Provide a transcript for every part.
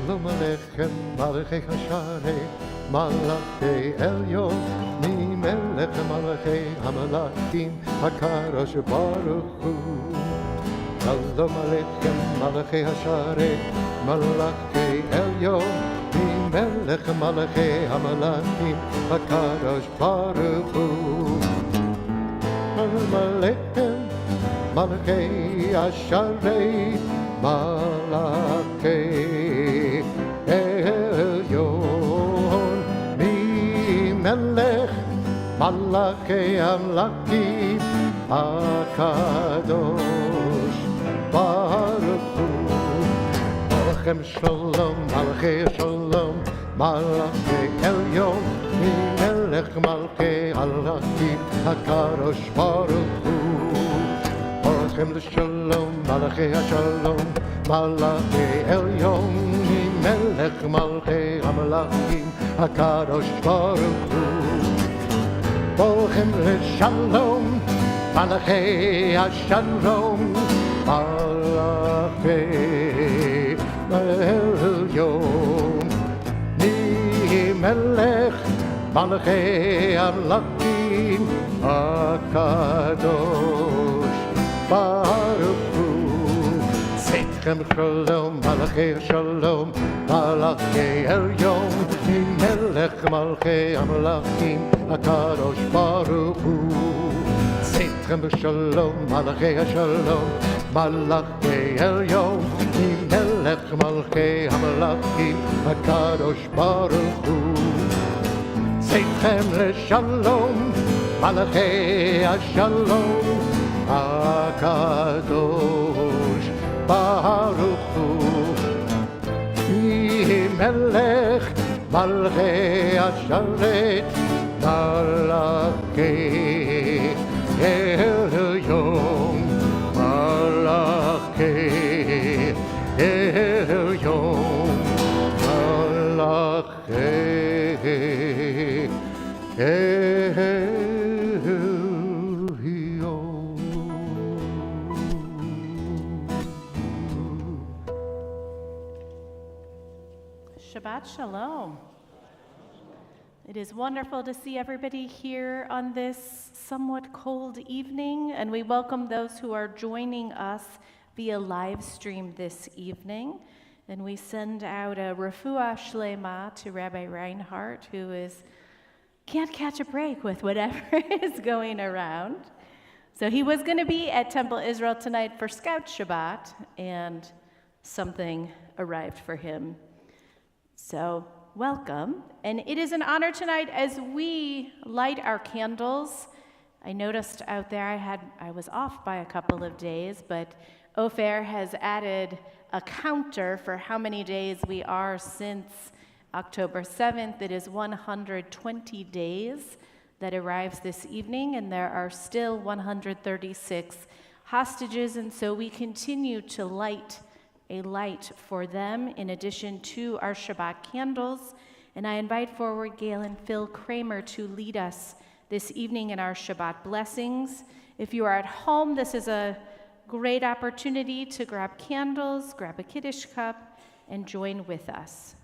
Shalom Aleichem, Malachei Hasharei, Malachei Elyon, Melech Malachei Hamalakim, HaKadosh Baruch Hu. Shalom Aleichem, Malachei Hasharei, Malachei Elyon, Melech Malachei Hamalakim, HaKadosh Baruch Hu. Shalom Aleichem, Malachei Hasharei, Malachei Elyon, Melech Malachei Hamalakim, HaKadosh Baruch Hu. Malachem Shalom, Malachei Shalom, Malachei Elyon, Melech Malachei Hamalakim, HaKadosh Baruch Hu. Malachem Shalom, Malachei Shalom, Malachei Elyon, Melech Malachei Hamalakim, HaKadosh Baruch Hu. Malachem Shalom, Malachei Shalom, Malachei Elyon, Melech Malachei Hamalakim, HaKadosh Baruch Hu. Seitchem Shalom, Malachei Shalom, Malachei Elyon, Melech Malachei Hamalakim, HaKadosh Baruch Hu. Seitchem Shalom, Malachei Shalom, Malachei Elyon, Melech Malachei Hamalakim, HaKadosh Baruch Hu. Seitchem Shalom, Malachei Shalom, HaKadosh Baruch Hu. Melech Malachei Hasharet, Malachei Elyon, Malachei Elyon, Malachei Elyon. Shabbat Shalom. It is wonderful to see everybody here on this somewhat cold evening, and we welcome those who are joining us via live stream this evening. And we send out a refuah shlema to Rabbi Reinhardt, who can't catch a break with whatever is going around. So he was going to be at Temple Israel tonight for Scout Shabbat, and something arrived for him. So welcome. And it is an honor tonight as we light our candles. I noticed out there I was off by a couple of days, but Ofer has added a counter for how many days we are since October 7th. It is 120 days that arrives this evening, and there are still 136 hostages, and so we continue to light a light for them in addition to our Shabbat candles. And I invite forward Gail and Phil Kramer to lead us this evening in our Shabbat blessings. If you are at home, this is a great opportunity to grab candles, grab a Kiddush cup, and join with us.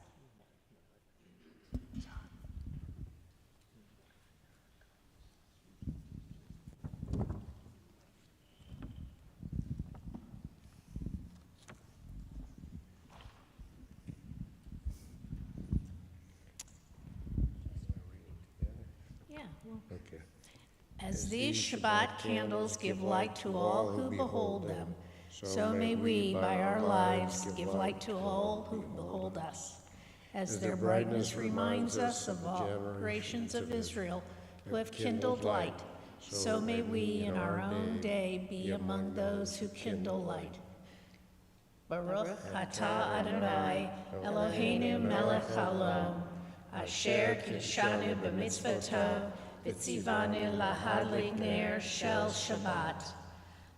Okay. As these Shabbat candles give light to all who behold them, so may we, by our lives, give light to all who behold us. As their brightness reminds us of all generations of Israel who have kindled light, so may we in our own day be among those who kindle light. Baruch atah Adonai, Eloheinu melech haolam, asher kiddushanu b'mitzvotav, v'tzivanu lahadlik ner shel Shabbat.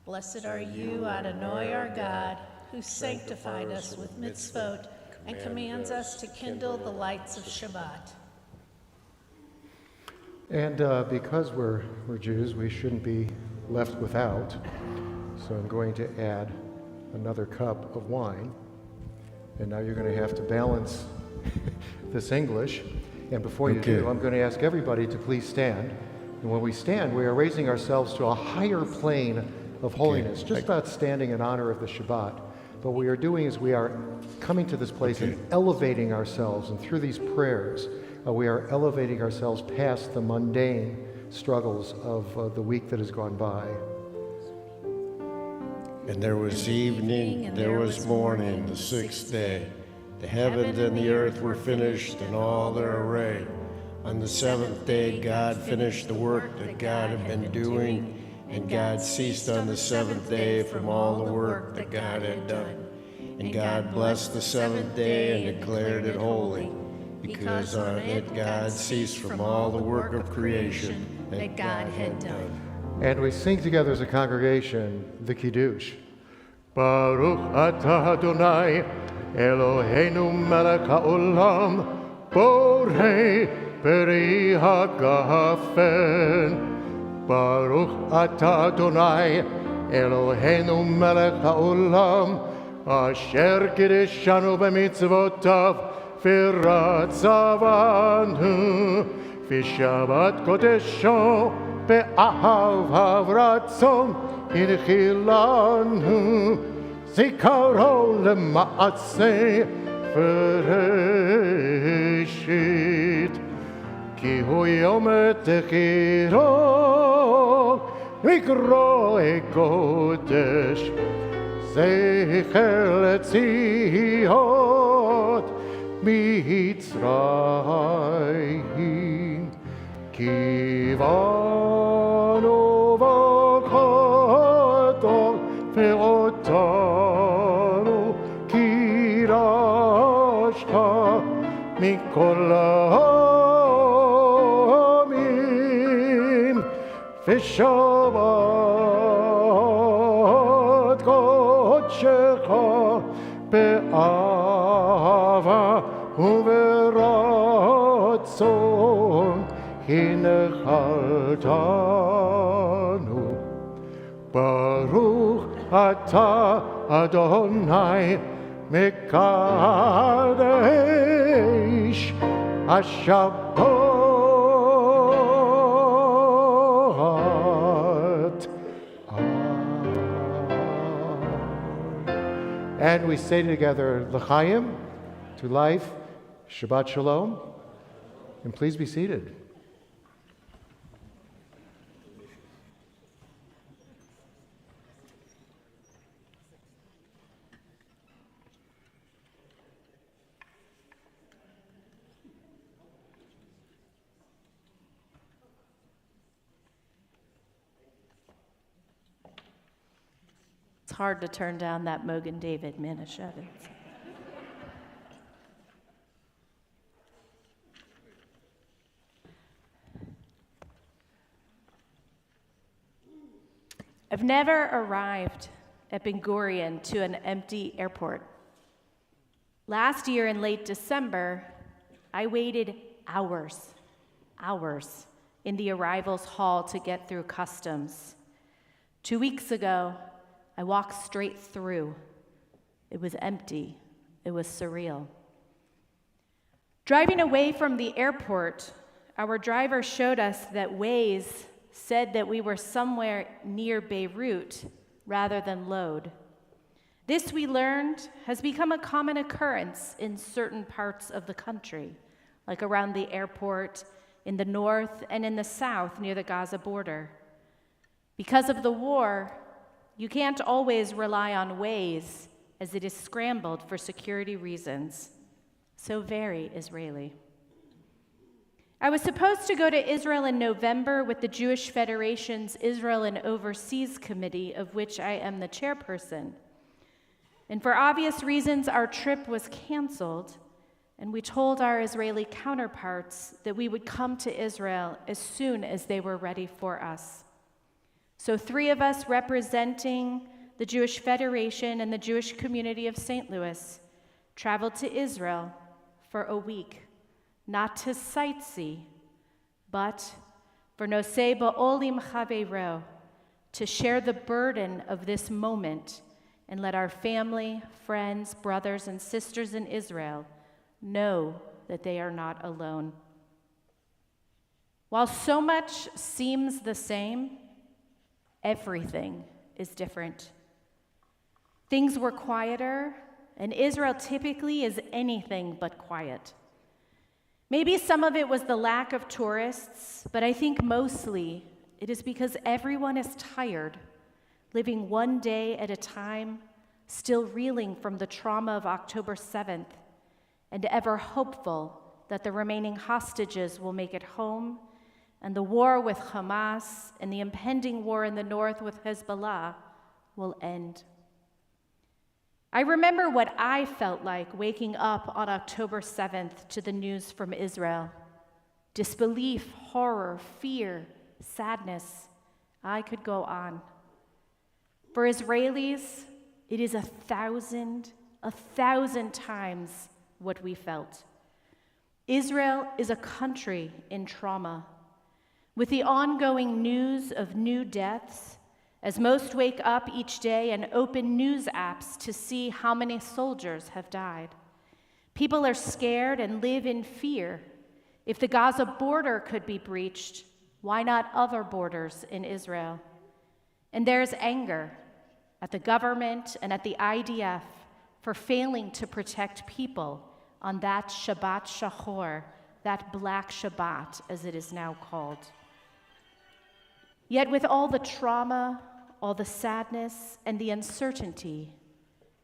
Blessed are you, Adonai our God, who sanctified us with mitzvot and commands us to kindle the lights of Shabbat. And because we're Jews, we shouldn't be left without. So I'm going to add another cup of wine. And now you're going to have to balance this English. And before you do, I'm going to ask everybody to please stand. And when we stand, we are raising ourselves to a higher plane of holiness, just not standing in honor of the Shabbat. But what we are doing is we are coming to this place and elevating ourselves. And through these prayers, we are elevating ourselves past the mundane struggles of the week that has gone by. And there was evening, and there was morning, the sixth day. The heavens and the earth were finished in all their array. On the seventh day, God finished the work that God had been doing, and God ceased on the seventh day from all the work that God had done. And God blessed the seventh day and declared it holy, because on it God ceased from all the work of creation that God had done. And we sing together as a congregation the Kiddush. Baruch atah Adonai, Eloheinu melech haolam, borei peri hagafen. Baruch atah Adonai, Eloheinu melech haolam, asher kiddushanu b'mitzvotav v'ratzavanu, v'shabbat kodesho be'ahav ratzon inchilanu, zikaro lema'aseh v'reshit, ki hu yom techiro mikro kodesh, zecher letzion mitzrayim, kivanu v'chadol ve'otanu kirashta mikol ha'amim v'shabbat kodshecha be'ava u'veratzon hinechaltanu. Baruch atah Adonai mekadesh HaShabbat. And we say together, L'chaim, to life, Shabbat Shalom, and please be seated. It's hard to turn down that Mogen David Manischewitz. I've never arrived at Ben Gurion to an empty airport. Last year in late December, I waited hours in the arrivals hall to get through customs. 2 weeks ago, I walked straight through. It was empty. It was surreal. Driving away from the airport, our driver showed us that Waze said that we were somewhere near Beirut rather than Lod. This, we learned, has become a common occurrence in certain parts of the country, like around the airport, in the north, and in the south near the Gaza border. Because of the war, you can't always rely on Waze, as it is scrambled for security reasons. So very Israeli. I was supposed to go to Israel in November with the Jewish Federation's Israel and Overseas Committee, of which I am the chairperson. And for obvious reasons, our trip was canceled, and we told our Israeli counterparts that we would come to Israel as soon as they were ready for us. So 3 of us representing the Jewish Federation and the Jewish community of St. Louis traveled to Israel for a week, not to sightsee, but for nosei ba'olim chaveiro, to share the burden of this moment and let our family, friends, brothers, and sisters in Israel know that they are not alone. While so much seems the same, everything is different. Things were quieter, and Israel typically is anything but quiet. Maybe some of it was the lack of tourists, but I think mostly it is because everyone is tired, living one day at a time, still reeling from the trauma of October 7th, and ever hopeful that the remaining hostages will make it home, and the war with Hamas and the impending war in the north with Hezbollah will end. I remember what I felt like waking up on October 7th to the news from Israel. Disbelief, horror, fear, sadness. I could go on. For Israelis, it is 1,000 times what we felt. Israel is a country in trauma. With the ongoing news of new deaths, as most wake up each day and open news apps to see how many soldiers have died. People are scared and live in fear. If the Gaza border could be breached, why not other borders in Israel? And there's anger at the government and at the IDF for failing to protect people on that Shabbat Shachor, that Black Shabbat, as it is now called. Yet with all the trauma, all the sadness, and the uncertainty,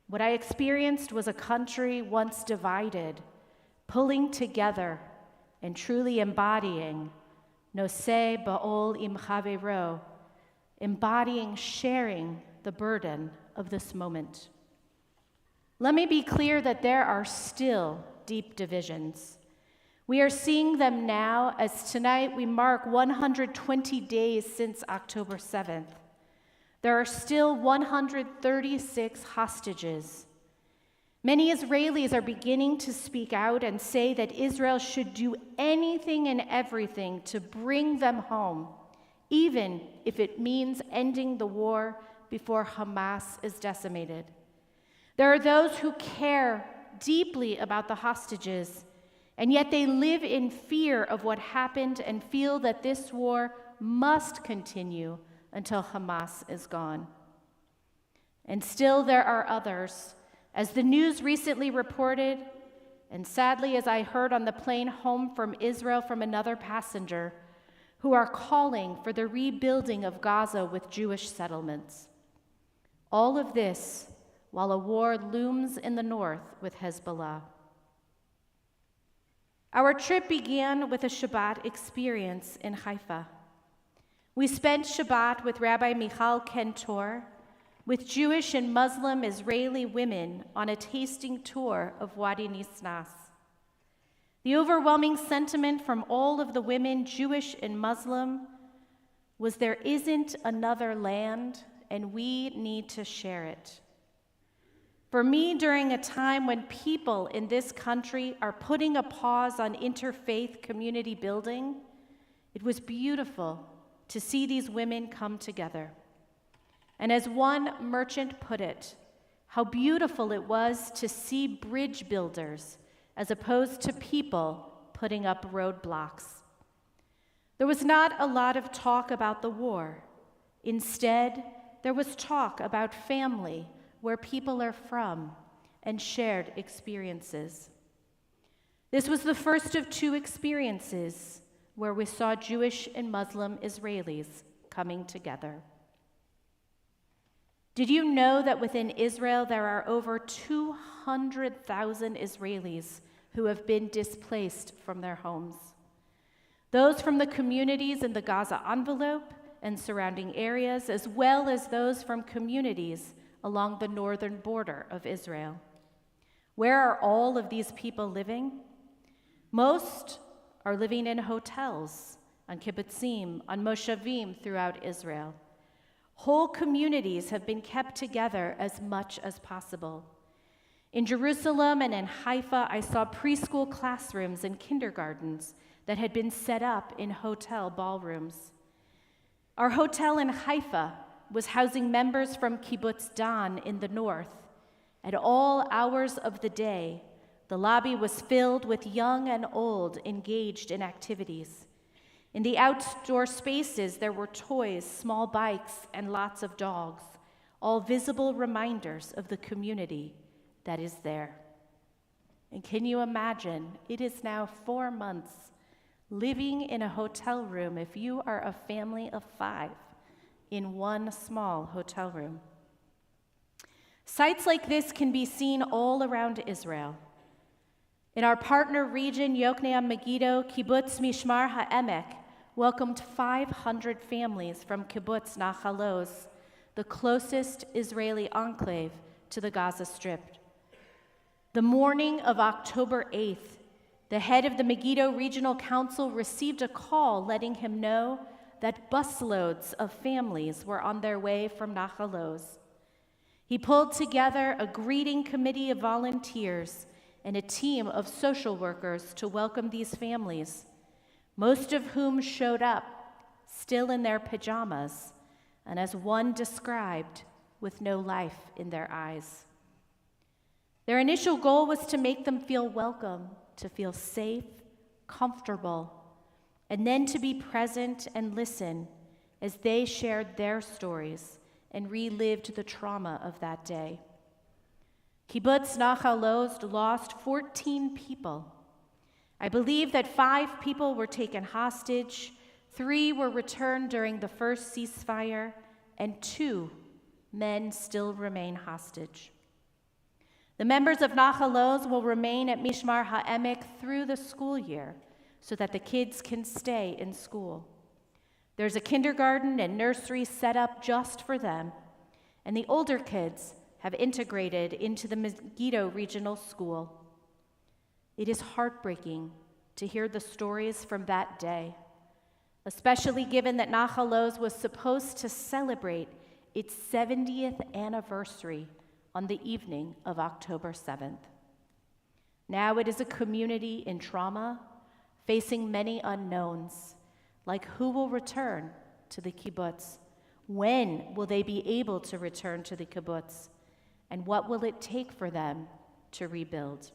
what I experienced was a country once divided, pulling together and truly embodying Noseh Ba'ol Im Chavero, embodying sharing the burden of this moment. Let me be clear that there are still deep divisions. We are seeing them now as tonight we mark 120 days since October 7th. There are still 136 hostages. Many Israelis are beginning to speak out and say that Israel should do anything and everything to bring them home, even if it means ending the war before Hamas is decimated. There are those who care deeply about the hostages, and yet they live in fear of what happened and feel that this war must continue until Hamas is gone. And still there are others, as the news recently reported, and sadly as I heard on the plane home from Israel from another passenger, who are calling for the rebuilding of Gaza with Jewish settlements. All of this while a war looms in the north with Hezbollah. Our trip began with a Shabbat experience in Haifa. We spent Shabbat with Rabbi Michal Kentor, with Jewish and Muslim Israeli women on a tasting tour of Wadi Nisnas. The overwhelming sentiment from all of the women, Jewish and Muslim, was there isn't another land and we need to share it. For me, during a time when people in this country are putting a pause on interfaith community building, it was beautiful to see these women come together. And as one merchant put it, how beautiful it was to see bridge builders as opposed to people putting up roadblocks. There was not a lot of talk about the war. Instead, there was talk about family, where people are from, and shared experiences. This was the first of two experiences where we saw Jewish and Muslim Israelis coming together. Did you know that within Israel there are over 200,000 Israelis who have been displaced from their homes? Those from the communities in the Gaza envelope and surrounding areas, as well as those from communities along the northern border of Israel. Where are all of these people living? Most are living in hotels, on kibbutzim, on moshavim throughout Israel. Whole communities have been kept together as much as possible. In Jerusalem and in Haifa, I saw preschool classrooms and kindergartens that had been set up in hotel ballrooms. Our hotel in Haifa was housing members from Kibbutz Dan in the north. At all hours of the day, the lobby was filled with young and old engaged in activities. In the outdoor spaces, there were toys, small bikes, and lots of dogs, all visible reminders of the community that is there. And can you imagine, it is now 4 months living in a hotel room, if you are a family of 5, in one small hotel room. Sites like this can be seen all around Israel. In our partner region, Yokneam Megiddo, Kibbutz Mishmar HaEmek welcomed 500 families from Kibbutz Nachal Oz, the closest Israeli enclave to the Gaza Strip. The morning of October 8th, the head of the Megiddo Regional Council received a call letting him know that busloads of families were on their way from Nachal Oz. He pulled together a greeting committee of volunteers and a team of social workers to welcome these families, most of whom showed up still in their pajamas, and as one described, with no life in their eyes. Their initial goal was to make them feel welcome, to feel safe, comfortable, and then to be present and listen as they shared their stories and relived the trauma of that day. Kibbutz Nachal Oz lost 14 people. I believe that 5 people were taken hostage, 3 were returned during the first ceasefire, and 2 men still remain hostage. The members of Nachal Oz will remain at Mishmar HaEmek through the school year so that the kids can stay in school. There's a kindergarten and nursery set up just for them, and the older kids have integrated into the Megiddo Regional School. It is heartbreaking to hear the stories from that day, especially given that Nachal Oz was supposed to celebrate its 70th anniversary on the evening of October 7th. Now it is a community in trauma, facing many unknowns, like who will return to the kibbutz? When will they be able to return to the kibbutz? And what will it take for them to rebuild?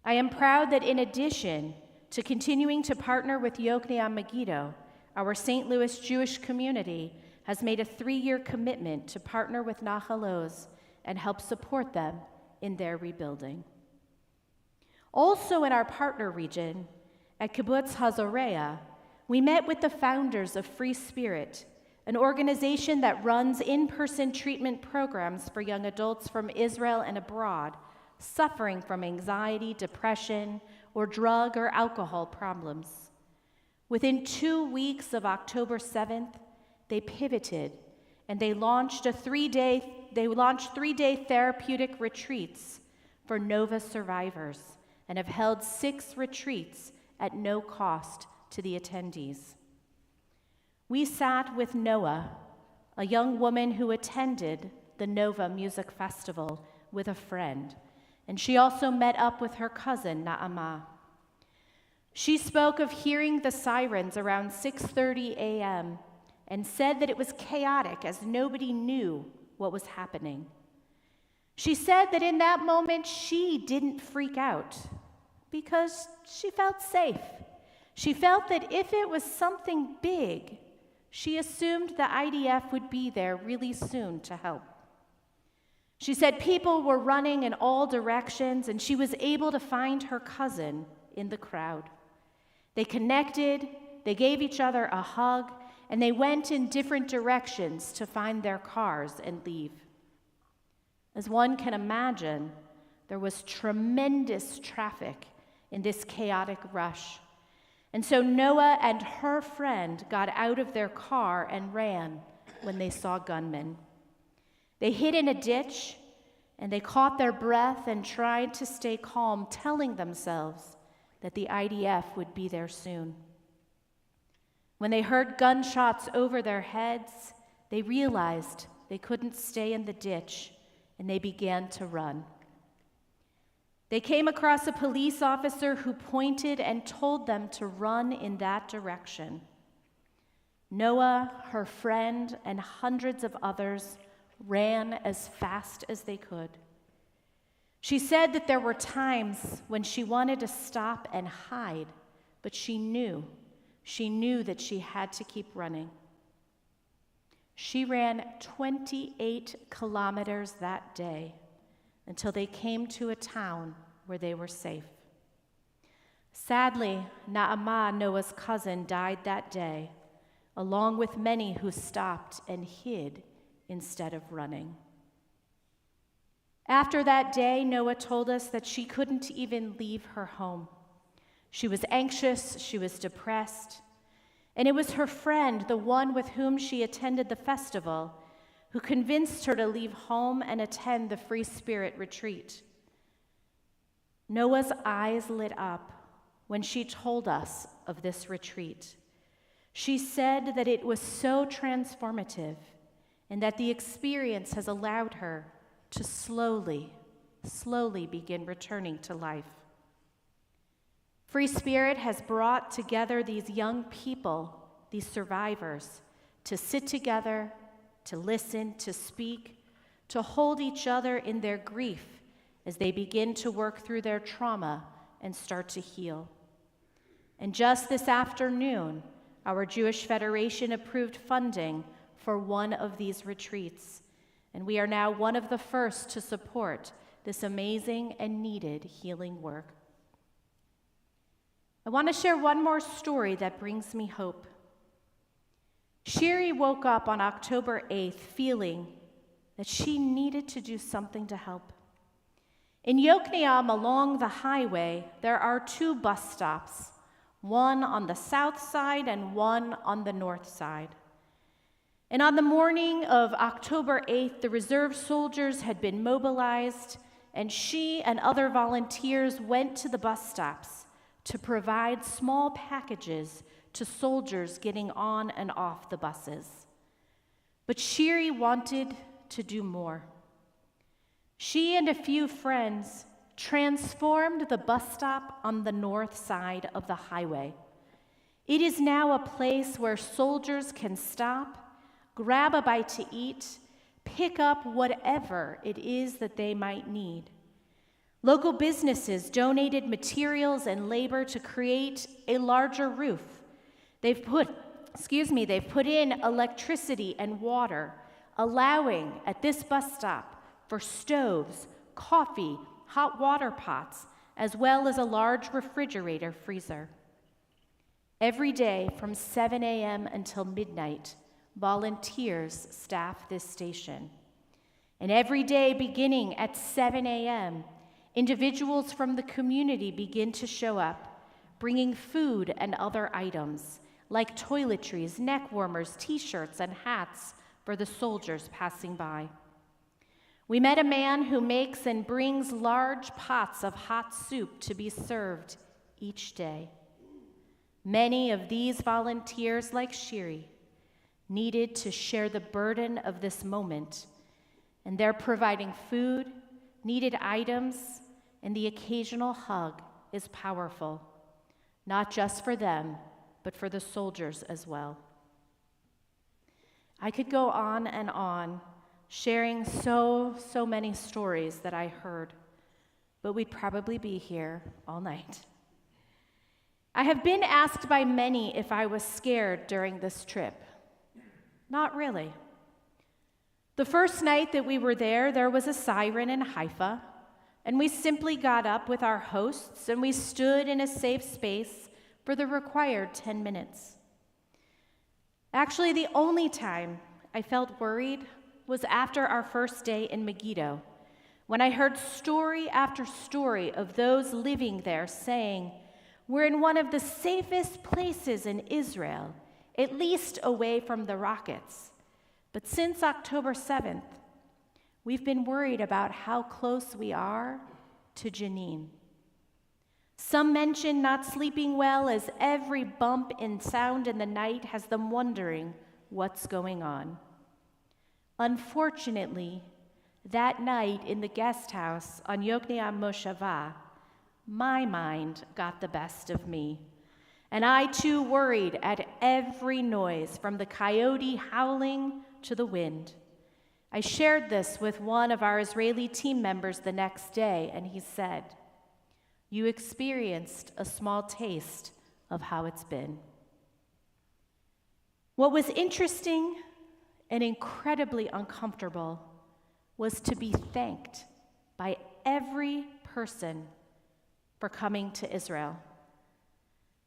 I am proud that in addition to continuing to partner with Yokneam Megiddo, our St. Louis Jewish community has made a 3-year commitment to partner with Nachal Oz and help support them in their rebuilding. Also in our partner region, at Kibbutz Hazoreah, we met with the founders of Free Spirit, an organization that runs in-person treatment programs for young adults from Israel and abroad suffering from anxiety, depression, or drug or alcohol problems. Within 2 weeks of October 7th, they pivoted and they launched 3-day therapeutic retreats for Nova survivors and have held 6 retreats at no cost to the attendees. We sat with Noah, a young woman who attended the Nova Music Festival with a friend, and she also met up with her cousin, Naamah. She spoke of hearing the sirens around 6:30 a.m. and said that it was chaotic as nobody knew what was happening. She said that in that moment she didn't freak out because she felt safe. She felt that if it was something big, she assumed the IDF would be there really soon to help. She said people were running in all directions, and she was able to find her cousin in the crowd. They connected, they gave each other a hug, and they went in different directions to find their cars and leave. As one can imagine, there was tremendous traffic in this chaotic rush. And so Noah and her friend got out of their car and ran when they saw gunmen. They hid in a ditch, and they caught their breath and tried to stay calm, telling themselves that the IDF would be there soon. When they heard gunshots over their heads, they realized they couldn't stay in the ditch, and they began to run. They came across a police officer who pointed and told them to run in that direction. Noah, her friend, and hundreds of others ran as fast as they could. She said that there were times when she wanted to stop and hide, but she knew that she had to keep running. She ran 28 kilometers that day until they came to a town where they were safe. Sadly, Naamah, Noah's cousin, died that day, along with many who stopped and hid instead of running. After that day, Noah told us that she couldn't even leave her home. She was anxious, she was depressed, and it was her friend, the one with whom she attended the festival, who convinced her to leave home and attend the Free Spirit retreat. Noah's eyes lit up when she told us of this retreat. She said that it was so transformative and that the experience has allowed her to slowly begin returning to life. Free Spirit has brought together these young people, these survivors, to sit together, to listen, to speak, to hold each other in their grief as they begin to work through their trauma and start to heal. And just this afternoon, our Jewish Federation approved funding for one of these retreats, and we are now one of the first to support this amazing and needed healing work. I want to share one more story that brings me hope. Shiri woke up on October 8th feeling that she needed to do something to help. In Yokneam, along the highway, there are 2 bus stops, one on the south side and one on the north side. And on the morning of October 8th, the reserve soldiers had been mobilized, and she and other volunteers went to the bus stops to provide small packages to soldiers getting on and off the buses. But Shiri wanted to do more. She and a few friends transformed the bus stop on the north side of the highway. It is now a place where soldiers can stop, grab a bite to eat, pick up whatever it is that they might need. Local businesses donated materials and labor to create a larger roof. They've put in electricity and water, allowing at this bus stop for stoves, coffee, hot water pots, as well as a large refrigerator freezer. Every day from 7 a.m. until midnight, volunteers staff this station. And every day beginning at 7 a.m., individuals from the community begin to show up, bringing food and other items like toiletries, neck warmers, t-shirts, and hats for the soldiers passing by. We met a man who makes and brings large pots of hot soup to be served each day. Many of these volunteers, like Shiri, needed to share the burden of this moment, and they're providing food, needed items, and the occasional hug is powerful, not just for them, but for the soldiers as well. I could go on and on, sharing so many stories that I heard, but we'd probably be here all night. I have been asked by many if I was scared during this trip. Not really. The first night that we were there was a siren in Haifa, and we simply got up with our hosts and we stood in a safe space for the required 10 minutes. Actually, the only time I felt worried was after our first day in Megiddo, when I heard story after story of those living there saying, "We're in one of the safest places in Israel, at least away from the rockets. But since October 7th, we've been worried about how close we are to Jenin." Some mention not sleeping well as every bump in sound in the night has them wondering what's going on. Unfortunately, that night in the guest house on Yokneam Moshava, my mind got the best of me And I too worried at every noise, from the coyote howling to the wind. I shared this with one of our Israeli team members the next day, and he said, "You experienced a small taste of how it's been." What was interesting and incredibly uncomfortable was to be thanked by every person for coming to Israel.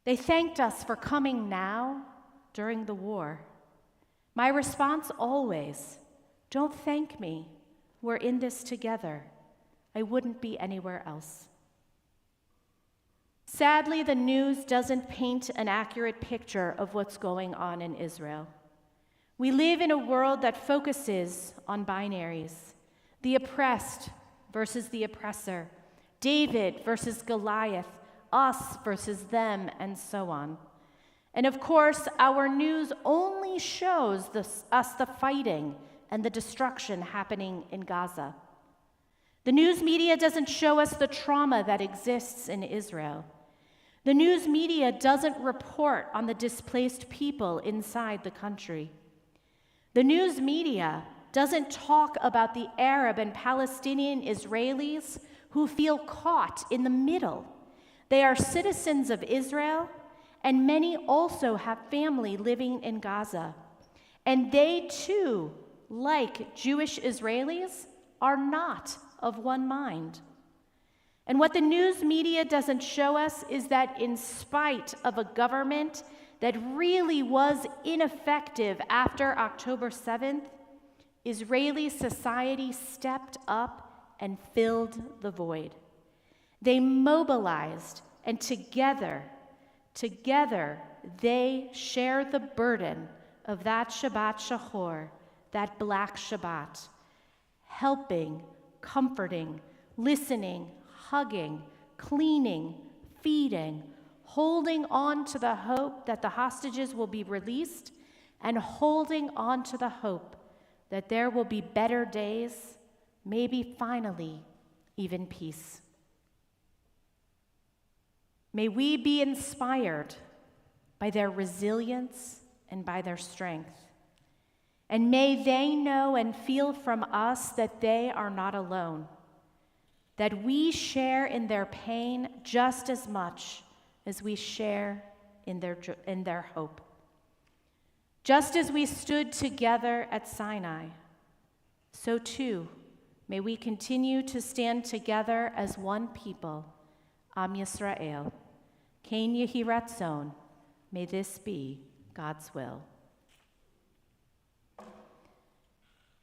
They thanked us for coming now during the war. My response always, "Don't thank me. We're in this together. I wouldn't be anywhere else." Sadly, the news doesn't paint an accurate picture of what's going on in Israel. We live in a world that focuses on binaries: the oppressed versus the oppressor, David versus Goliath, us versus them, and so on. And of course, our news only shows us the fighting and the destruction happening in Gaza. The news media doesn't show us the trauma that exists in Israel. The news media doesn't report on the displaced people inside the country. The news media doesn't talk about the Arab and Palestinian Israelis who feel caught in the middle. They are citizens of Israel, and many also have family living in Gaza. And they too, like Jewish Israelis, are not of one mind. And what the news media doesn't show us is that in spite of a government that really was ineffective after October 7th, Israeli society stepped up and filled the void. They mobilized, and together, they share the burden of that Shabbat Shachor, that Black Shabbat, helping, comforting, listening, hugging, cleaning, feeding, holding on to the hope that the hostages will be released, and holding on to the hope that there will be better days, maybe finally even peace. May we be inspired by their resilience and by their strength. And may they know and feel from us that they are not alone, that we share in their pain just as much as we share in their hope. Just as we stood together at Sinai, so too may we continue to stand together as one people, Am Yisrael. Ken Yehi Ratzon. May this be God's will.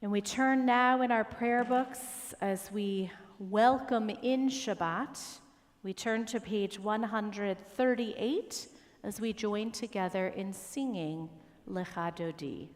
And we turn now in our prayer books as we welcome in Shabbat. We turn to page 138 as we join together in singing Lecha Dodi.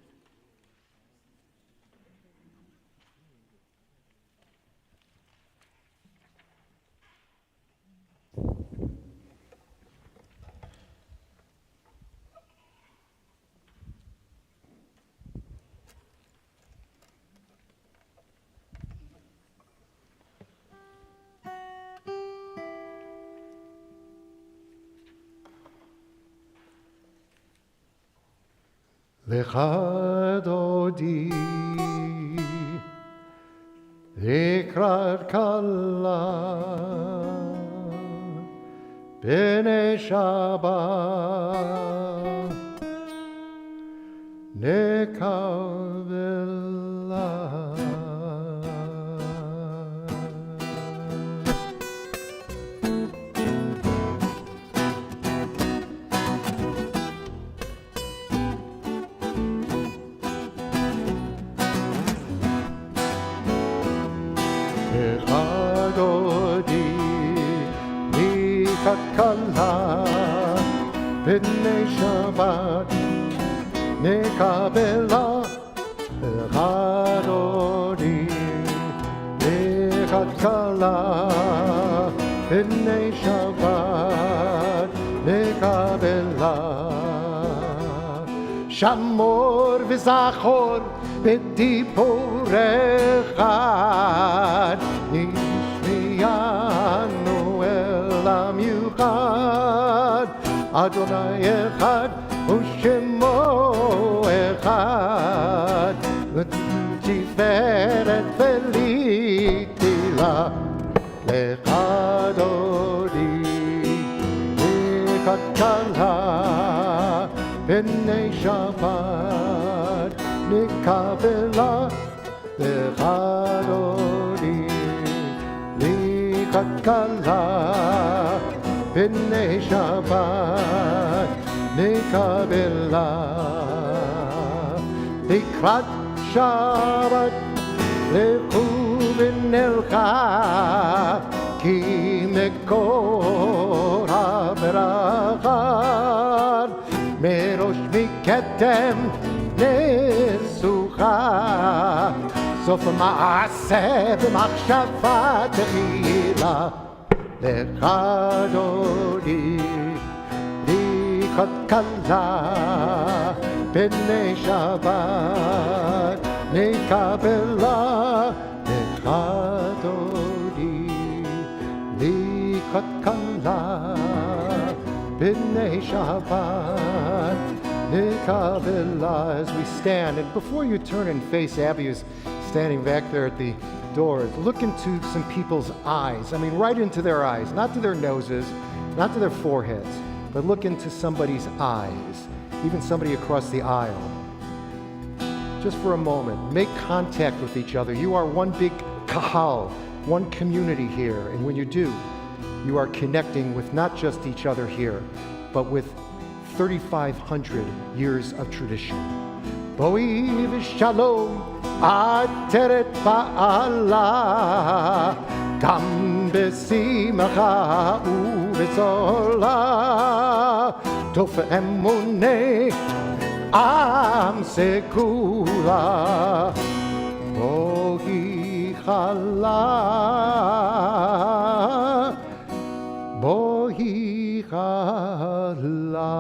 Lecha Dodi Likrat Kala B'nei Shabbat Nekavela Kala B'nei Shabbat Nekabela Chadodi Echad Kala B'nei Shabbat Nekabela Shamor v'zachor b'dibor echad Nishmiyanu el hamiuchad Adonai echad u'shemo echad v'tiferet v'litila lecha dodi echad kala b'nei Shabbat nikabela lecha dodi echad kala b'nei Shabbat nikabela לקראת שבת לכו ונלכה כי מקור הברכה מראש מכתם נסוכה סוף המעשה במחשבה תחילה לך דודי לקראת כלה בני שבת נקבלה לך דודי לקראת כלה בני שבת נקבלה. As we stand, and before you turn and face Abby, who's standing back there at the door, look into some people's eyes. I mean, right into their eyes, not to their noses, not to their foreheads, but look into somebody's eyes, even somebody across the aisle. Just for a moment, make contact with each other. You are one big kahal, one community here, and when you do, you are connecting with not just each other here, but with 3,500 years of tradition. Boi v'shalom ateret ba'ala gam b'simcha u'b'zola tof emunei am sekula bohi chala bohi chala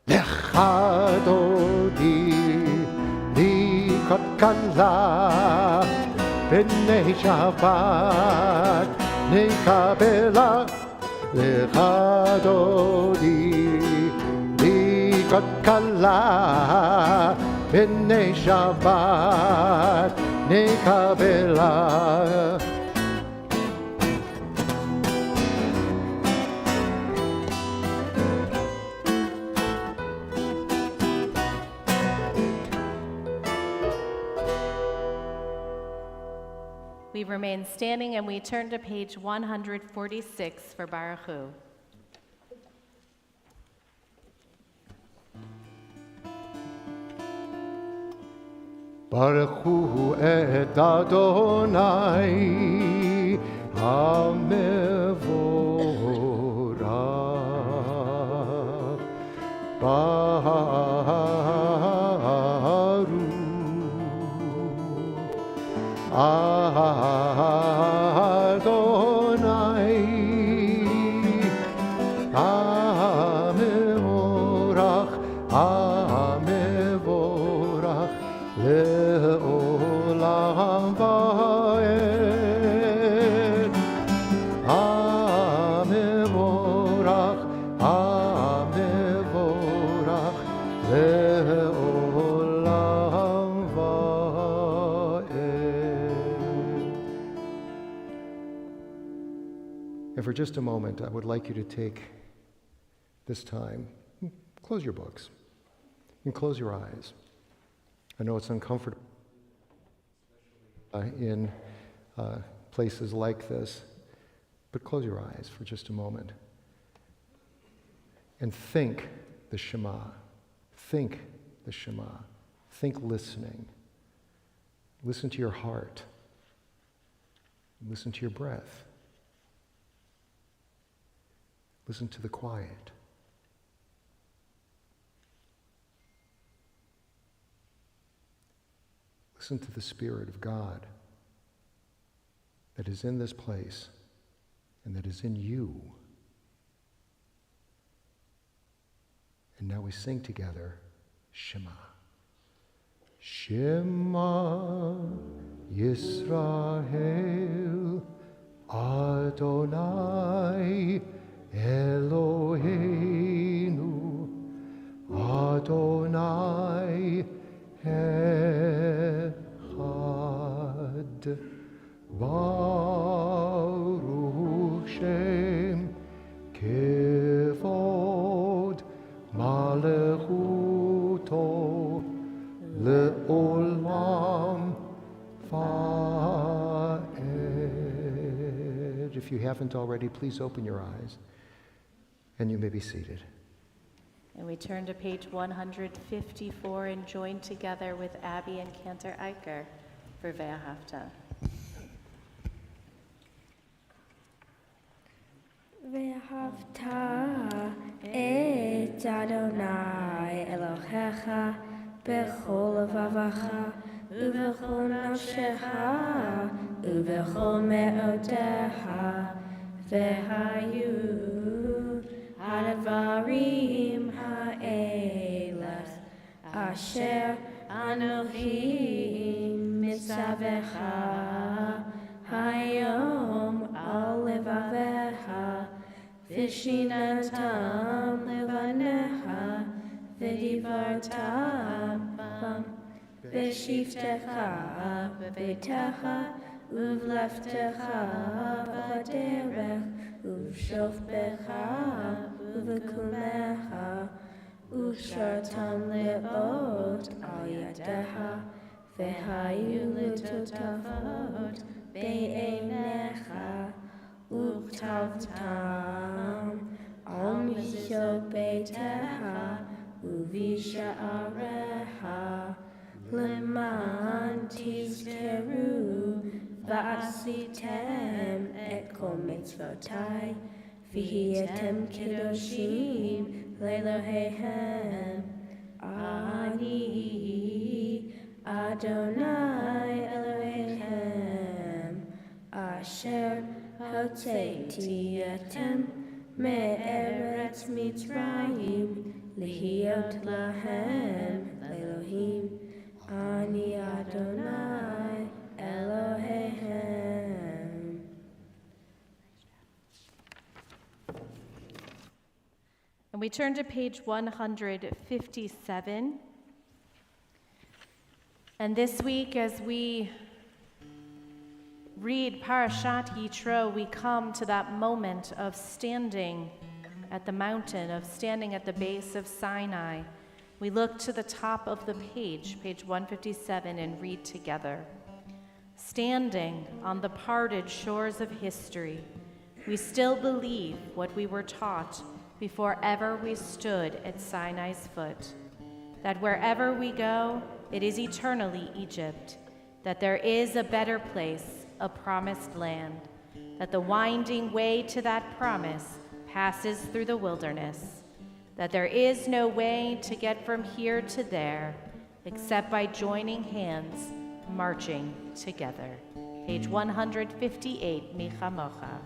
lecha dodi likot kala b'nei Shabbat nikabela lecha dodi likot kala b'nei Shabbat nikabela. We remain standing and we turn to page 146 for Baruch Hu. Baruch Hu et Adonai HaMevorach Baruch Adonai HaMevorach HaMevorach Le'olam va'ed HaMevorach HaMevorach Le'olam va'ed. And for just a moment, I would like you to take this time, close your books, and close your eyes. I know it's uncomfortable in places like this, but close your eyes for just a moment and think the Shema. Think the Shema. Think listening. Listen to your heart. Listen to your breath. Listen to the quiet. Listen to the Spirit of God that is in this place and that is in you. And now we sing together, Shema. Shema Yisrael Adonai Eloheinu Adonai Echad. Baruch Shem Kevod Malechuto Le'olam Va'ed. If you haven't already, please open your eyes, and you may be seated. And we turn to page 154 and join together with Abby and Cantor Eicher for Ve'ahavta. ואהבת את אדוני אלוהיך בכל לבבך ובכל נפשך ובכל מאודיך, והיו הדברים האלה אשר אנוכי מצווך היום על לבביך, ושיננתם לבניך, ודיברתם בם בשבתך בביתך, ובלכתך בדרך, ובשוכבך ובקומך, ושרתם לאות על ידך, והיו לטוטפות בעיניך, וכתבתם על מזוזות ביתך ובשעריך, למען תזכרו ועשיתם את כל מצוותיי, והייתם קדושים לאלוהיהם. אני אדוני אלוהיהם, אשר הוצאתי אתם מארץ מצרים, להיות להם לאלוהים. אני אדוני אלוהיהם. And we turn to page 157. And this week, as we read Parashat Yitro, we come to that moment of standing at the mountain, of standing at the base of Sinai. We look to the top of the page 157, and read together. Standing on the parted shores of history, we still believe what we were taught before ever we stood at Sinai's foot, that wherever we go, it is eternally Egypt, that there is a better place, a promised land, that the winding way to that promise passes through the wilderness, that there is no way to get from here to there except by joining hands, marching together. Page 158, Michamocha.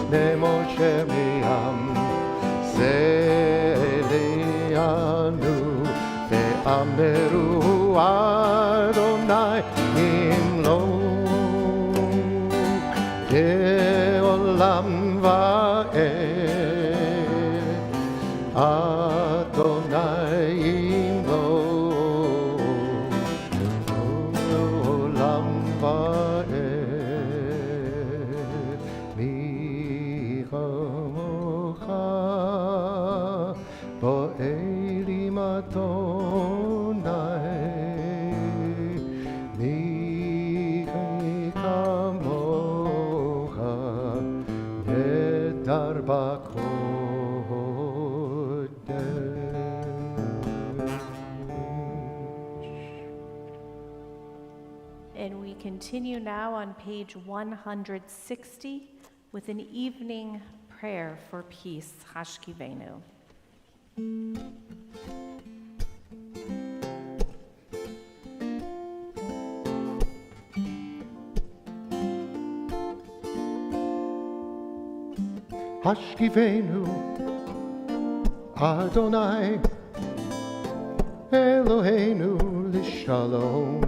Nemo am Zelianu ve'ameru Adonai imlo Le'olam va'ed Adonai imlo Le'olam va'ed Mi chamocha bo'elim Adonai Mi kamocha nedar And we continue now on page 160 with an evening prayer for peace, Hashkivenu. Hashkivenu Adonai Eloheinu l'shalom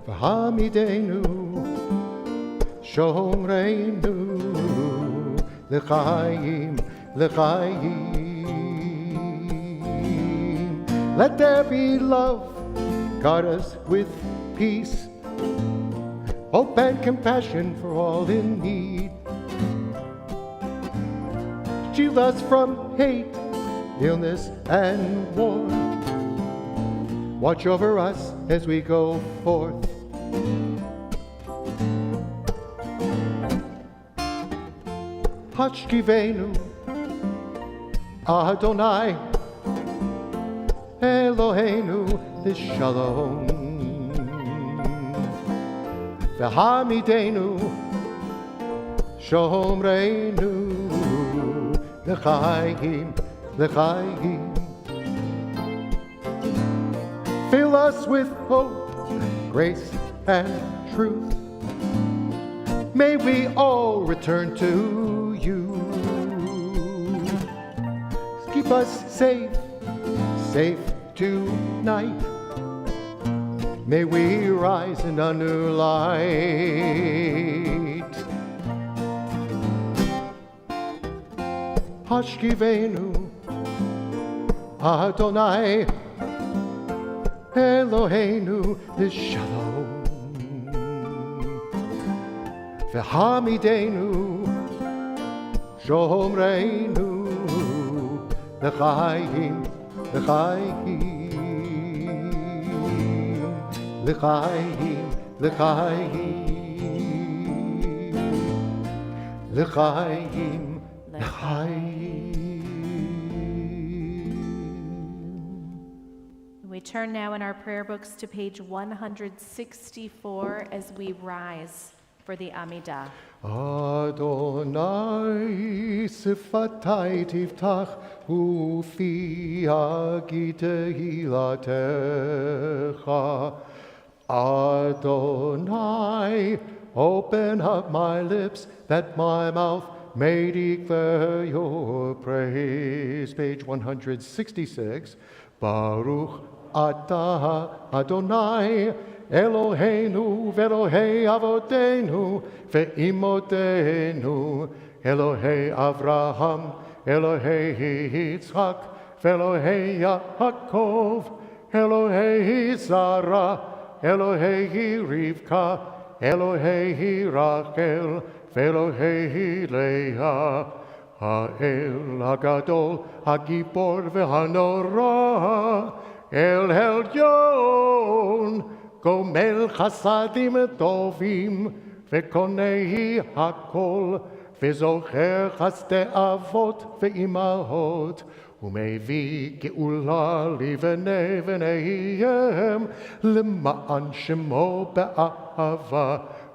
V'hamidenu shomreinu l'chaim l'chaim. Let there be love, guard us with peace, hope and compassion for all in need. Shield us from hate, illness, and war. Watch over us as we go forth. Hashkivenu Adonai Eloheinu l'shalom V'hamidenu shomreinu l'chaim l'chaim. Fill us with hope, grace, and truth. May we all return to you. Keep us safe, safe tonight. May we rise in a new light. Hashkivenu Adonai Eloheinu l'shalom V'hamidenu shomreinu l'chaim l'chaim l'chaim l'chaim l'chaim l'chaim. We turn now in our prayer books to page 164 as we rise for the Amidah. Adonai sifatai tiftach ufi agite hilatecha. Adonai, open up my lips that my mouth may declare your praise. Page 166. Baruch atah Adonai Eloheinu ve'Elohei avotenu ve'imotenu Elohei Avraham Elohei Yitzchak ve'Elohei Yaakov Elohei Sarah Elohei Rivka Elohei Rachel ve'Elohei Leah Ha'el Hagadol Hagibor ve'Hanora El Elyon Gomel Chasadim Tovim Ve'Konei Hakol Ve'Zocher Chasdei Avot Ve'Imahot Umevi Geula Livnei V'neihem L'ma'an Shemo Be'ahava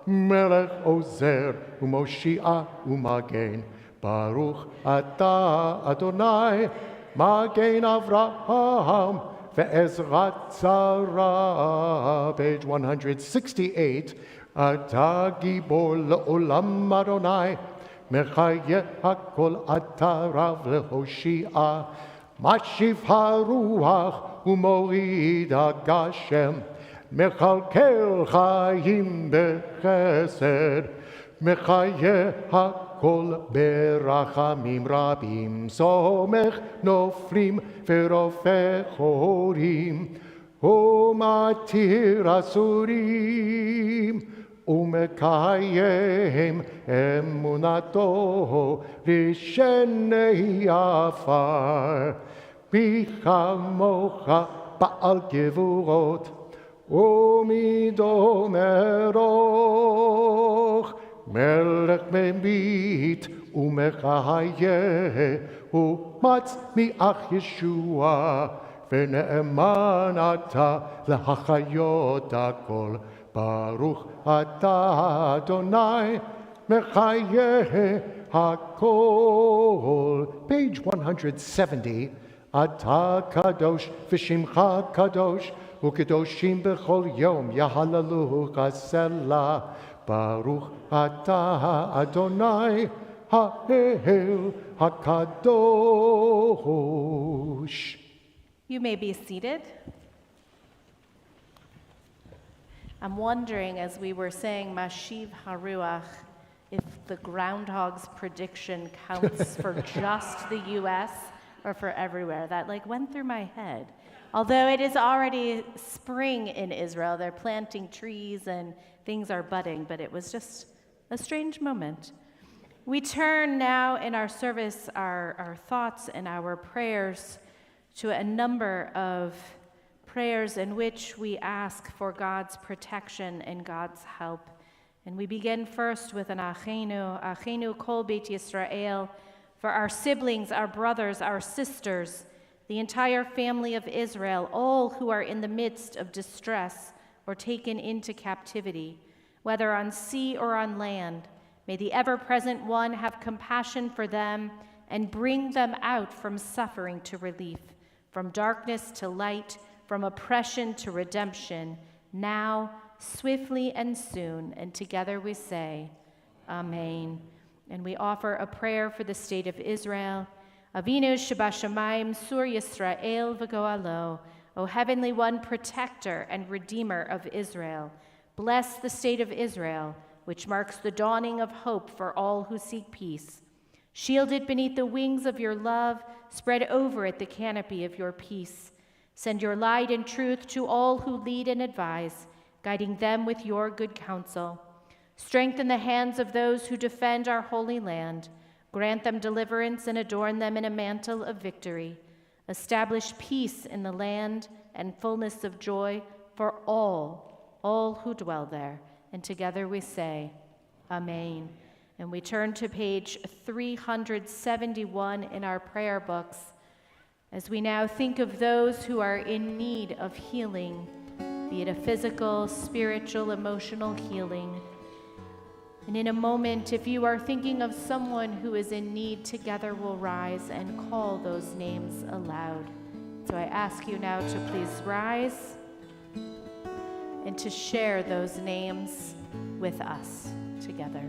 Melech Ozer U'Moshiach U'Magen Baruch Atah Adonai Magen Avraham Ve'ezrat Zara. Page 168. Atah Gibor Le'olam Adonai מחיה הכל אתה רב להושיע, משיב הרוח ומוריד הגשם, מכלכל חיים בחסד, מחיה הכל ברחמים רבים, סומך נופלים ורופא חורים, ומתיר אסורים, ומקיים אמונתו לשני עפר. מי כמוך בעל גבורות ומידו ארוך, מלך ממיט ומחיה, ומצמיח ישוע, ונאמן אתה להחיות הכל. ברוך אתה אדוני מחיה הכל. Page 170. אתה קדוש ושמך קדוש, וקדושים בכל יום יהללוך סלה. ברוך אתה אדוני האל הקדוש. You may be seated. I'm wondering, as we were saying Mashiv Haruach, if the groundhog's prediction counts for just the U.S. or for everywhere. That went through my head. Although it is already spring in Israel, they're planting trees and things are budding, but it was just a strange moment. We turn now in our service, our thoughts and our prayers to a number of prayers in which we ask for God's protection and God's help. And we begin first with an Achenu Kol Beit Yisrael, for our siblings, our brothers, our sisters, the entire family of Israel, all who are in the midst of distress or taken into captivity, whether on sea or on land. May the ever-present one have compassion for them and bring them out from suffering to relief, from darkness to light, from oppression to redemption, now, swiftly and soon. And together we say, Amen. And we offer a prayer for the state of Israel. Avinu Shabashamayim Sur Yisrael V'Goalo, O Heavenly One, protector and redeemer of Israel, bless the state of Israel, which marks the dawning of hope for all who seek peace. Shield it beneath the wings of your love, spread over it the canopy of your peace. Send your light and truth to all who lead and advise, guiding them with your good counsel. Strengthen the hands of those who defend our holy land. Grant them deliverance and adorn them in a mantle of victory. Establish peace in the land and fullness of joy for all who dwell there. And together we say, Amen. And we turn to page 371 in our prayer books, as we now think of those who are in need of healing, be it a physical, spiritual, emotional healing. And in a moment, if you are thinking of someone who is in need, together we'll rise and call those names aloud. So I ask you now to please rise and to share those names with us together.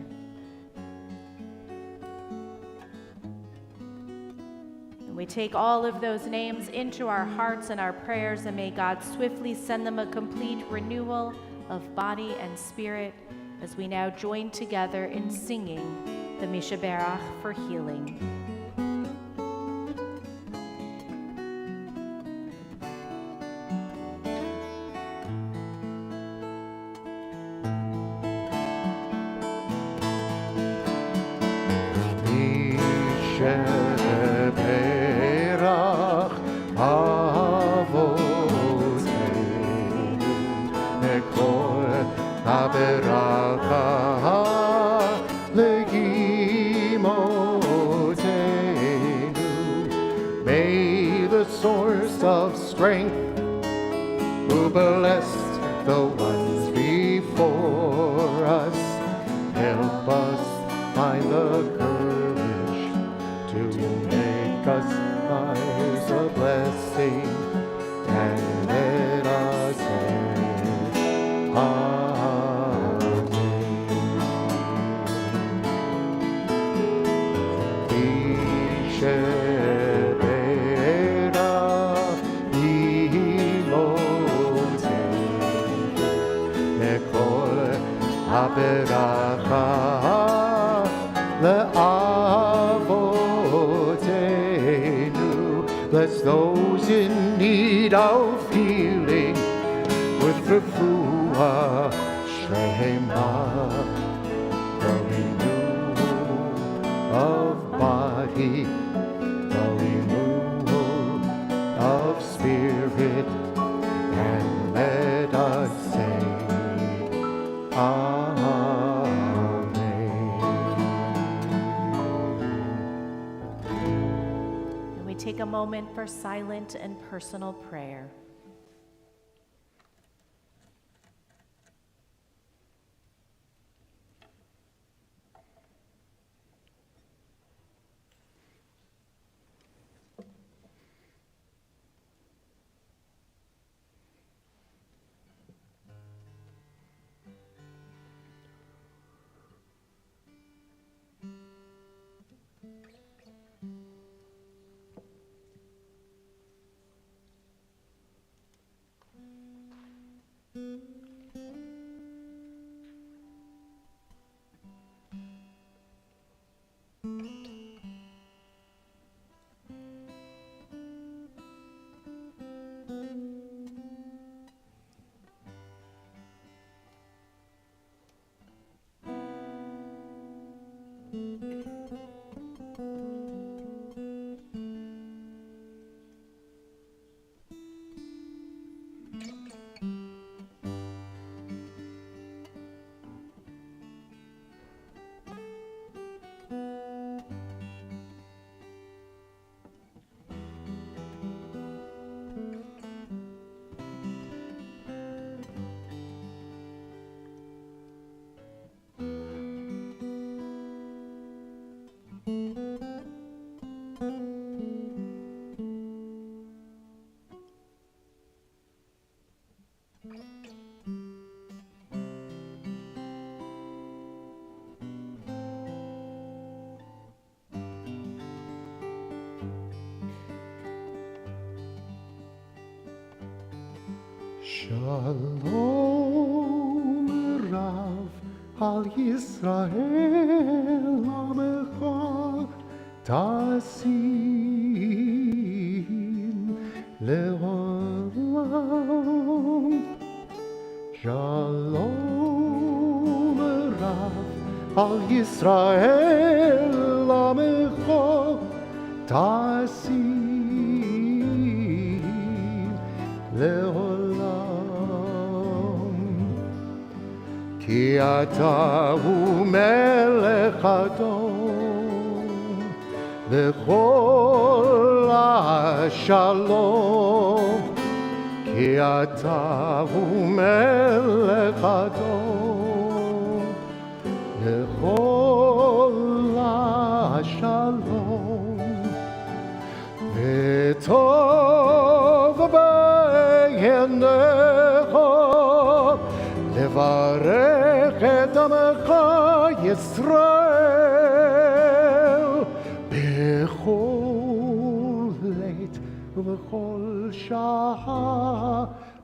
We take all of those names into our hearts and our prayers, and may God swiftly send them a complete renewal of body and spirit as we now join together in singing the Mishaberach for healing. May the source of strength, who blessed the ones before us, help us find the courage to make us lives a blessing, and let us say, Amen. beracha le'avotenu. Bless those in need of healing with refuah shlema, the renewal of body, the renewal of spirit, and let us say, Amen. And we take a moment for silent and personal prayer. Shalom Rav al Yisrael Amecha Tasim Leolam. Shalom Rav al Yisrael Amecha Tasim Leolam. Ki ata hu melech adon v'chol hashalom. Ki ata hu melech adon v'chol hashalom. V'tov b'einecha levarech et amecha Yisrael bechol leit v'chol shaha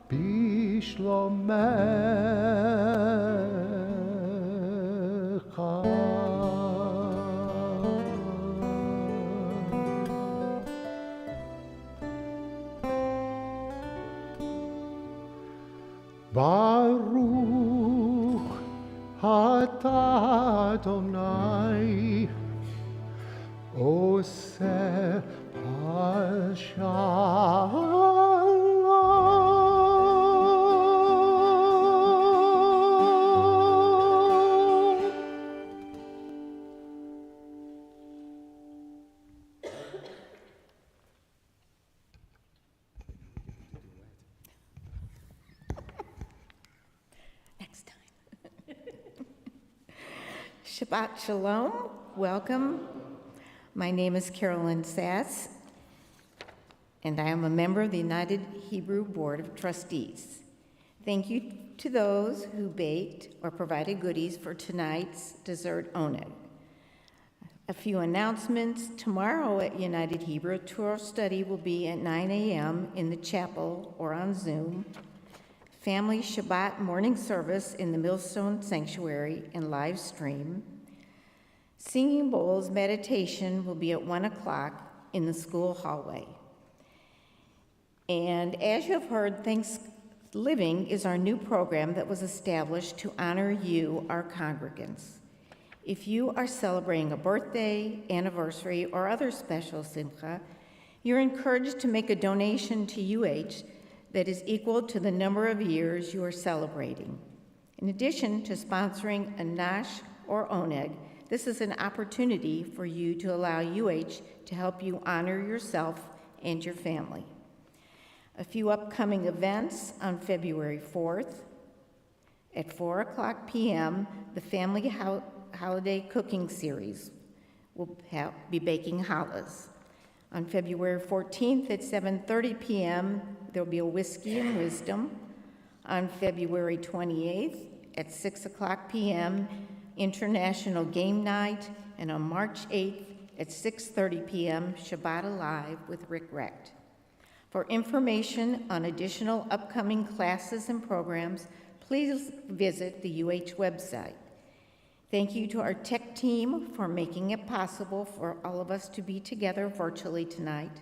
bishlomecha. Baruch atah Adonai oseh hashalom. Next time. Shabbat Shalom. Welcome. My name is Carolyn Sass, and I am a member of the United Hebrew Board of Trustees. Thank you to those who baked or provided goodies for tonight's dessert oneg. A few announcements. Tomorrow at United Hebrew, Torah study will be at 9 a.m. in the chapel or on Zoom. family Shabbat morning service in the Millstone Sanctuary and live stream. Singing Bowls meditation will be at 1 o'clock in the school hallway. And as you have heard, Thanksgiving is our new program that was established to honor you, our congregants. If you are celebrating a birthday, anniversary, or other special simcha, you're encouraged to make a donation to UH that is equal to the number of years you are celebrating. In addition to sponsoring a nash or oneg, this is an opportunity for you to allow UH to help you honor yourself and your family. A few upcoming events on February 4th. At 4:00 p.m., the Family Holiday Cooking Series will be baking challahs. On February 14th at 7:30 p.m., there will be a Whiskey and Wisdom. On February 28th at 6:00 p.m., International Game Night, and on March 8th at 6:30 p.m., Shabbat Alive with Rick Recht. For information on additional upcoming classes and programs, please visit the UH website. Thank you to our tech team for making it possible for all of us to be together virtually tonight.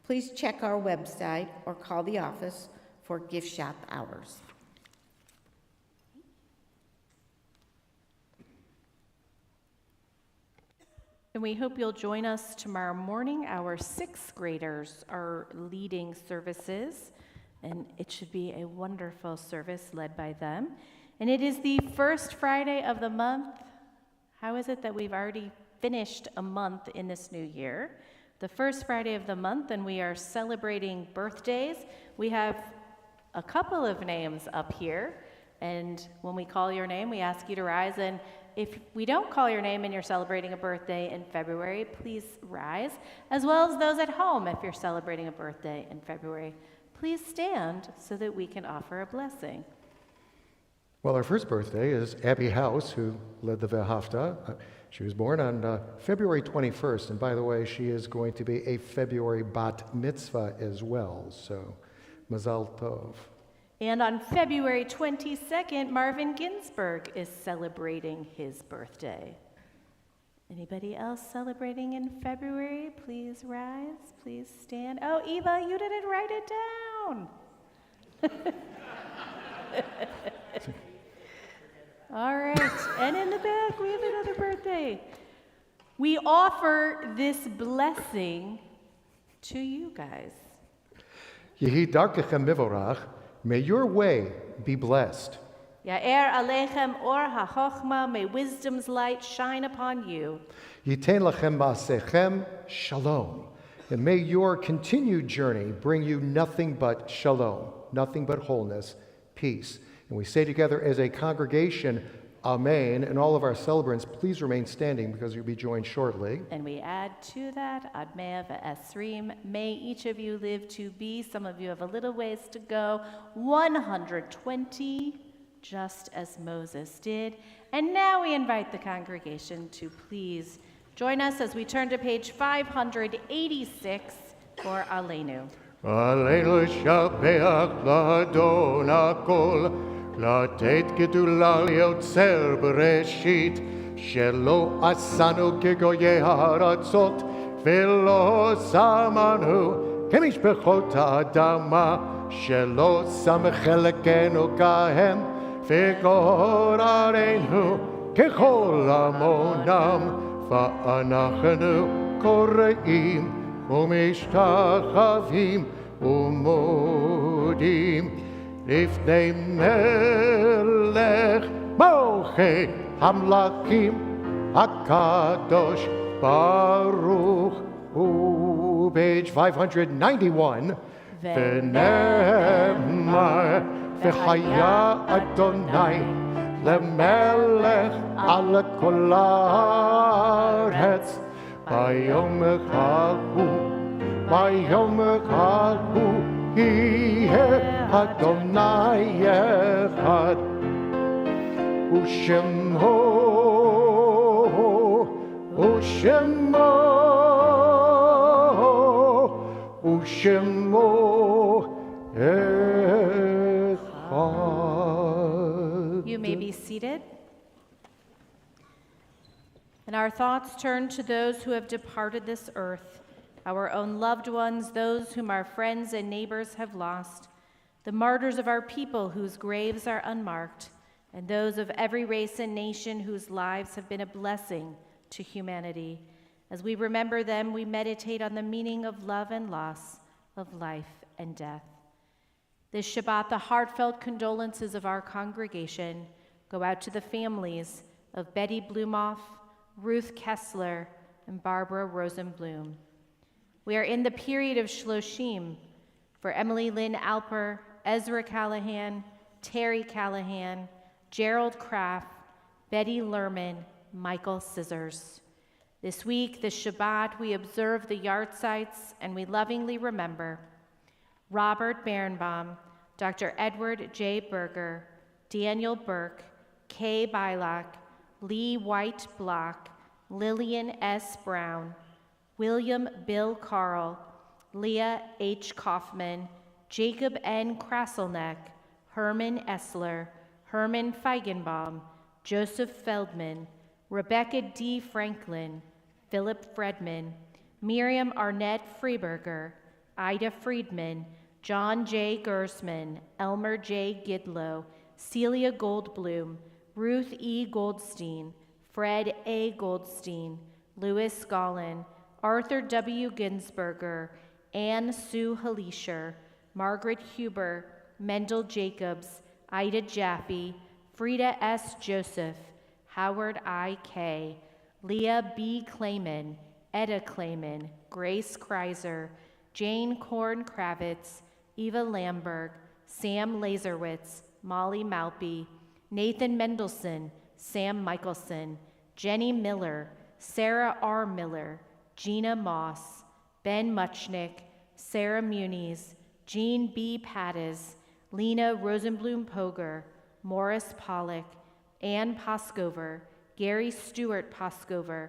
Please check our website or call the office for gift shop hours. And we hope you'll join us tomorrow morning. Our sixth graders are leading services, and it should be a wonderful service led by them. And it is the first Friday of the month. How is it that we've already finished a month in this new year? The first Friday of the month, and we are celebrating birthdays. We have a couple of names up here, and when we call your name, we ask you to rise. And if we don't call your name and you're celebrating a birthday in February, please rise, as well as those at home. If you're celebrating a birthday in February, please stand so that we can offer a blessing. Well, our first birthday is Abby House, who led the Vehafta. She was born on February 21st, and by the way, she is going to be a February bat mitzvah as well, so mazal tov. And on February 22nd, Marvin Ginsburg is celebrating his birthday. Anybody else celebrating in February? Please rise, please stand. Oh, Eva, you didn't write it down. All right, and in the back, we have another birthday. We offer this blessing to you guys. Yehi darkechem mivorach, may your way be blessed. Ya'er alechem or ha'chochma, may wisdom's light shine upon you. Yiten lachem ma'asechem shalom, and may your continued journey bring you nothing but shalom, nothing but wholeness, peace. And we say together as a congregation, Amen, and all of our celebrants, please remain standing because you'll be joined shortly. And we add to that, Ad Mea V'Esrim, may each of you live to be, some of you have a little ways to go, 120, just as Moses did. And now we invite the congregation to please join us as we turn to page 586 for Aleinu. Aleinu shabeach l'Adon hakol, לתת גדולה ליוצר בראשית, שלא עשנו כגויי הארצות, ולא שמנו כמשפחות האדמה, שלא שם חלקנו כהם, וגוררנו ככל המונם, ואנחנו קוראים ומשתחווים ומודים. לפני מלך מלכי המלכים הקדוש ברוך הוא. Page 591. ונאמר וחיה אדוני למלך על כל הארץ ביום ההוא יהיה אדוני אחד, ושמו אחד. may be seated. And our thoughts turn to those who have departed this earth, our own loved ones, those whom our friends and neighbors have lost, the martyrs of our people whose graves are unmarked, and those of every race and nation whose lives have been a blessing to humanity. As we remember them, we meditate on the meaning of love and loss, of life and death. This Shabbat, the heartfelt condolences of our congregation go out to the families of Betty Blumoff, Ruth Kessler, and Barbara Rosenblum. We are in the period of Shloshim for Emily Lynn Alper, Ezra Callahan, Terry Callahan, Gerald Kraft, Betty Lerman, Michael Scissors. This week, this Shabbat, we observe the yahrzeits and we lovingly remember Robert Berenbaum, Dr. Edward J. Berger, Daniel Burke, Kay Bilak, Lee White Block, Lillian S. Brown, William Bill Carl, Leah H. Kaufman, Jacob N. Kraselneck, Herman Essler, Herman Feigenbaum, Joseph Feldman, Rebecca D. Franklin, Philip Fredman, Miriam Arnett Freeberger, Ida Friedman, John J. Gersman, Elmer J. Gidlow, Celia Goldblum, Ruth E. Goldstein, Fred A. Goldstein, Louis Gollin, Arthur W. Ginsberger, Anne Sue Halischer, Margaret Huber, Mendel Jacobs, Ida Jaffe, Frida S. Joseph, Howard I. K., Leah B. Clayman, Etta Clayman, Grace Kreiser, Jane Korn Kravitz, Eva Lamberg, Sam Laserwitz, Molly Malpe, Nathan Mendelson, Sam Michelson, Jenny Miller, Sarah R. Miller, Gina Moss, Ben Muchnick, Sarah Muniz, Jean B. Pattis, Lena Rosenblum Poger, Morris Pollock, Ann Poskover, Gary Stewart Poskover,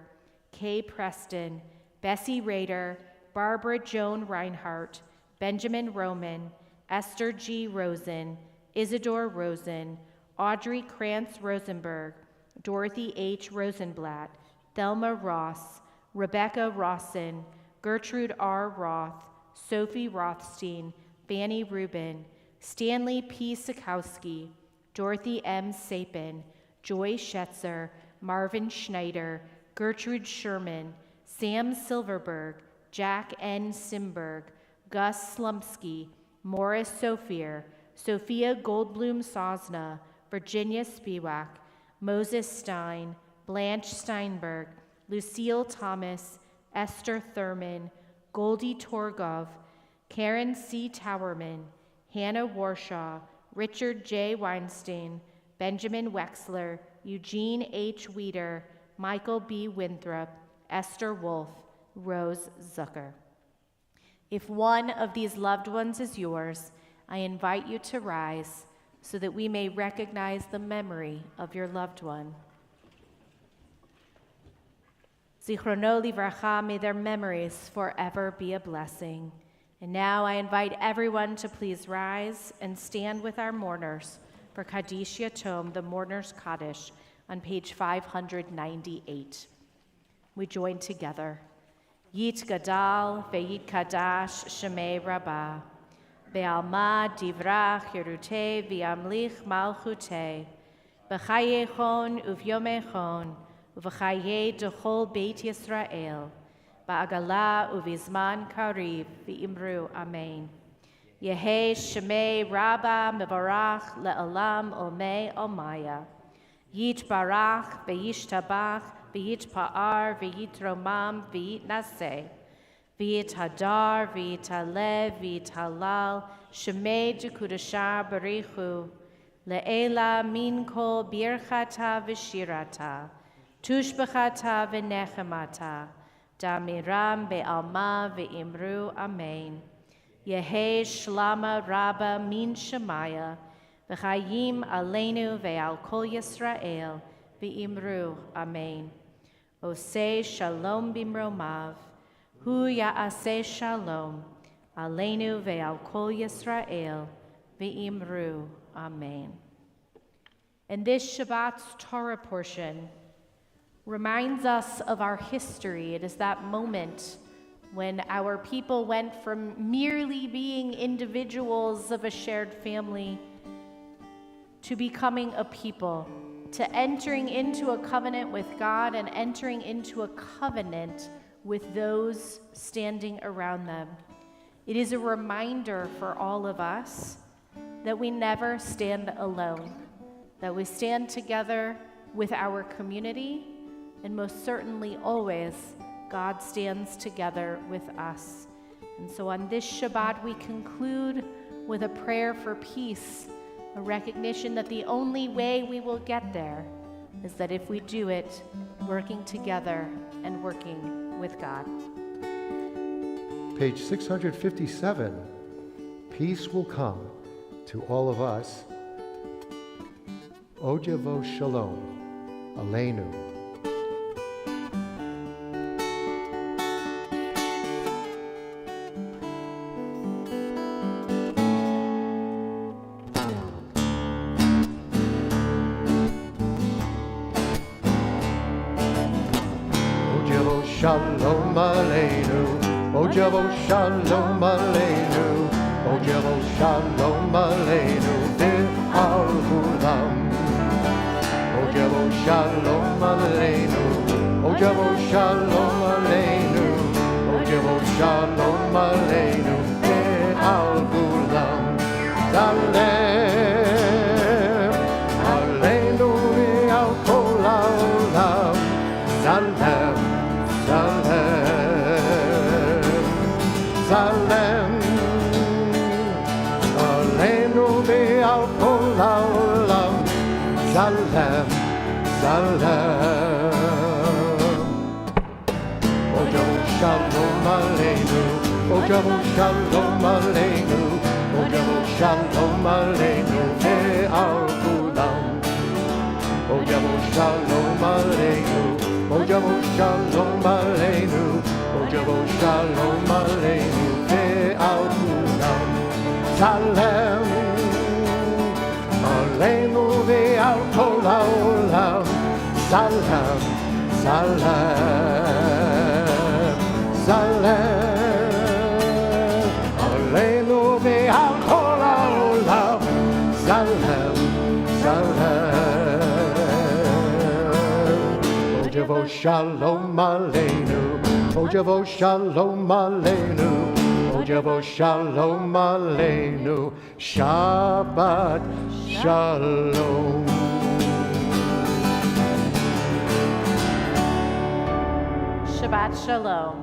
Kay Preston, Bessie Rader, Barbara Joan Reinhardt, Benjamin Roman, Esther G. Rosen, Isidore Rosen, Audrey Krantz Rosenberg, Dorothy H. Rosenblatt, Thelma Ross, Rebecca Rawson, Gertrude R. Roth, Sophie Rothstein, Fanny Rubin, Stanley P. Sikowski, Dorothy M. Sapin, Joy Schetzer, Marvin Schneider, Gertrude Sherman, Sam Silverberg, Jack N. Simberg, Gus Slumsky, Morris Sophier, Sophia Goldblum Sosna, Virginia Spiewak, Moses Stein, Blanche Steinberg, Lucille Thomas, Esther Thurman, Goldie Torgov, Karen C. Towerman, Hannah Warshaw, Richard J. Weinstein, Benjamin Wexler, Eugene H. Weeder, Michael B. Winthrop, Esther Wolf, Rose Zucker. If one of these loved ones is yours, I invite you to rise so that we may recognize the memory of your loved one. Zichrono livracha, may their memories forever be a blessing. And now I invite everyone to please rise and stand with our mourners for Kaddish Yatom, the Mourner's Kaddish, on page 598. We join together. Yit Gadal ve'yit Kadash Shemei Rabbah. Be'alma divrach Yerute v'yamlich malchute. B'chayechon uv'yomechon uv'chaye dechol Beit Yisrael. Ba'agala uv'izman kariv v'imru amen. Yehei Shemei Rabbah mevarach le'olam olmei olmaya. Yit barach ve'yishtabach ve'yit pa'ar ve'yit romam ve'yit naseh. Ve'yit hadar ve'yit halev ve'yit halal Shemei dekudashar barichu. Le'ela min kol birchata v'shirata. Tushbechata v'nechemata. Damiram be'alma ve'imru amen. Yehei shlama rabba min shemaya. V'chayim aleinu ve'al kol Yisrael ve'imru amen. Oseh shalom bimromav. Hu ya'aseh shalom. Aleinu ve'al kol Yisrael ve'imru amen. And this Shabbat's Torah portion reminds us of our history. It is that moment when our people went from merely being individuals of a shared family to becoming a people, to entering into a covenant with God and entering into a covenant with those standing around them. It is a reminder for all of us that we never stand alone, that we stand together with our community, and most certainly always, God stands together with us. And so on this Shabbat, we conclude with a prayer for peace, a recognition that the only way we will get there is that if we do it, working together and working with God. Page 657, peace will come to all of us. Ojavo Shalom, Aleinu. Shalom Aleinu, Ojavo Shalom Aleinu, Ojavo Shalom Aleinu, Ve'al Kulam. Ojavo Shalom Aleinu, Ojavo Shalom Aleinu, Ojavo Shalom Aleinu, Ve'al Kulam. Zalem Aleinu ve'al kol ha'olam. Zalem Zalem, Aleinu ve'al kol ha'olam. Zalem, Zalem. Ojavo Shalom Aleinu, Ojavo Shalom Aleinu, Ojavo Shalom Aleinu ve'al kulam. Ojavo Shalom Aleinu, Ojavo Shalom Aleinu, Ojavo Shalom Aleinu ve'al kulam. Zalem Aleinu ve'al kol ha'olam. Zalem, Zalem, Zalem Aleinu ve'al kol ha'olam. Zalem, Zalem. Ojavo Shalom Aleinu, Ojavo Shalom Aleinu, Ojavo Shalom Aleinu, Shabbat Shalom. Shabbat Shalom.